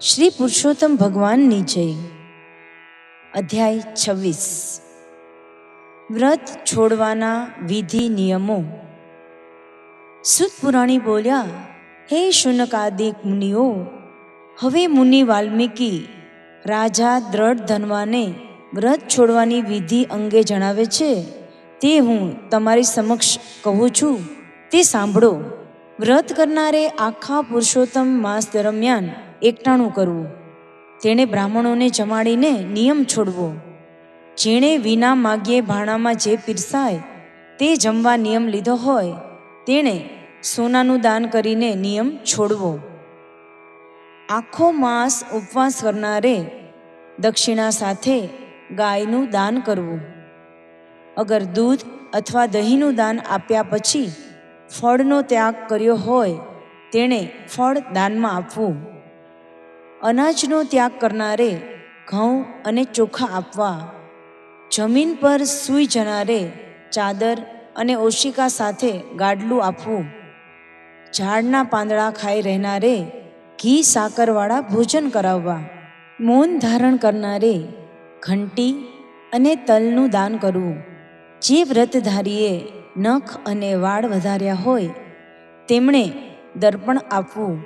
શ્રી પુરુષોત્તમ ભગવાનની જય। અધ્યાય 26 વ્રત છોડવાના વિધિ નિયમો। સુત પુરાણી બોલ્યા, હે શુનકાદિક મુનિઓ, હવે મુનિ વાલ્મીકી રાજા દ્રઢ ધનવાને વ્રત છોડવાની વિધિ અંગે જણાવે છે, તે હું તમારી સમક્ષ કહું છું, તે સાંભળો। વ્રત કરનારે આખા પુરુષોત્તમ માસ દરમિયાન એકટાણું કરવું, તેણે બ્રાહ્મણોને જમાડીને નિયમ છોડવો, જેણે વિના માગ્યે ભાણામાં જે પીરસાય તે જમવા નિયમ લીધો હોય, તેણે સોનાનું દાન કરીને નિયમ છોડવો। આખો માસ ઉપવાસ કરનારે દક્ષિણા સાથે ગાયનું દાન કરવું। અગર દૂધ અથવા દહીંનું દાન આપ્યા પછી ફળનો ત્યાગ કર્યો હોય, તેણે ફળ દાનમાં આપવું। અનાજનો ત્યાગ કરનારે ઘઉં અને ચોખા આપવા। જમીન પર સૂઈ જનારે ચાદર અને ઓશિકા સાથે ગાડલું આપવું। ઝાડના પાંદડા ખાઈ રહેનારે ઘી સાકરવાળા ભોજન કરાવવા। મૌન ધારણ કરનારે ઘંટી અને તલનું દાન કરવું। જે વ્રતધારીએ નખ અને વાળ વધાર્યા હોય, તેમણે દર્પણ આપવું।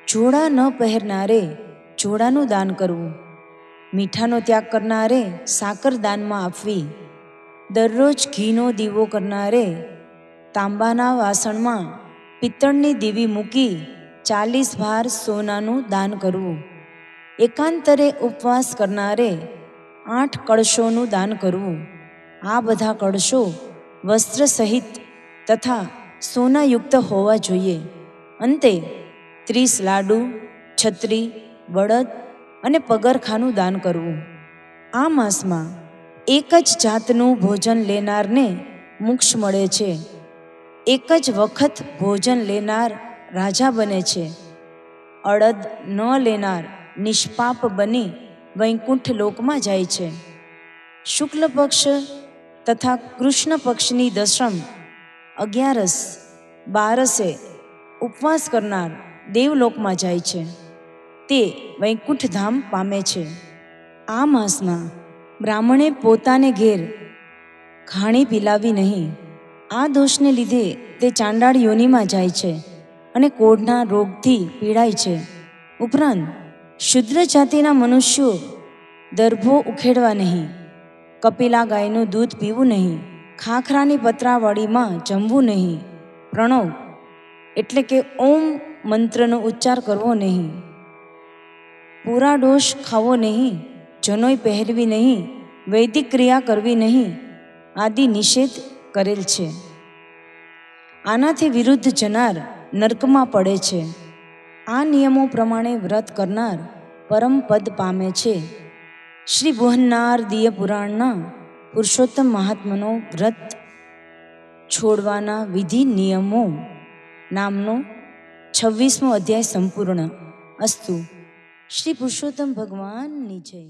જોડા ન પહેરનારે જોડાનું દાન કરવું। મીઠાનો ત્યાગ કરનારે સાકર દાનમાં આપવી। દરરોજ ઘીનો દીવો કરનારે તાંબાના વાસણમાં પિત્તળની દીવી મૂકી 40 ભાર સોનાનું દાન કરવું। એકાંતરે ઉપવાસ કરનારે 8 કળશોનું દાન કરવું। આ બધા કળશો વસ્ત્ર સહિત તથા સોનાયુક્ત હોવા જોઈએ। અંતે 30 લાડુ, છત્રી, બળદ અને પગરખાનું દાન કરવું। આ માસમાં એક જ જાતનું ભોજન લેનારને મોક્ષ મળે છે। એક જ વખત ભોજન લેનાર રાજા બને છે। અડદ ન લેનાર નિષ્પાપ બની વૈકુંઠ લોકમાં જાય છે। શુક્લ પક્ષ તથા કૃષ્ણ પક્ષની દશમ, 11સ, 12સે ઉપવાસ કરનાર દેવલોકમાં જાય છે, તે વૈકુંઠ ધામ પામે છે। આ માસમાં બ્રાહ્મણે પોતાને ઘેર ઘાણી પીલાવી નહીં। આ દોષને લીધે તે ચાંડાળ યોનિમાં જાય છે અને કોઢના રોગથી પીડાય છે। ઉપરાંત શુદ્ર જાતિના મનુષ્યો દર્ભો ઉખેડવા નહીં, કપિલા ગાયનું દૂધ પીવું નહીં, ખાખરાની પતરાવળીમાં જમવું નહીં, પ્રણવ એટલે કે ઓમ મંત્રનો ઉચ્ચાર કરવો નહીં, પૂરા ડોશ ખાવો નહીં, જનોઈ પહેરવી નહીં, વૈદિક ક્રિયા કરવી નહીં આદિ નિષેધ કરેલ છે। આનાથી વિરુદ્ધ જનાર નર્કમાં પડે છે। આ નિયમો પ્રમાણે વ્રત કરનાર પરમ પદ પામે છે। શ્રી ભુવન્નાર દિય પુરાણના પુરુષોત્તમ મહાત્માનો વ્રત છોડવાના વિધિ નિયમો નામનો 26મો અધ્યાય સંપૂર્ણ। અસ્તુ। શ્રી પુરુષોત્તમ ભગવાનની જય।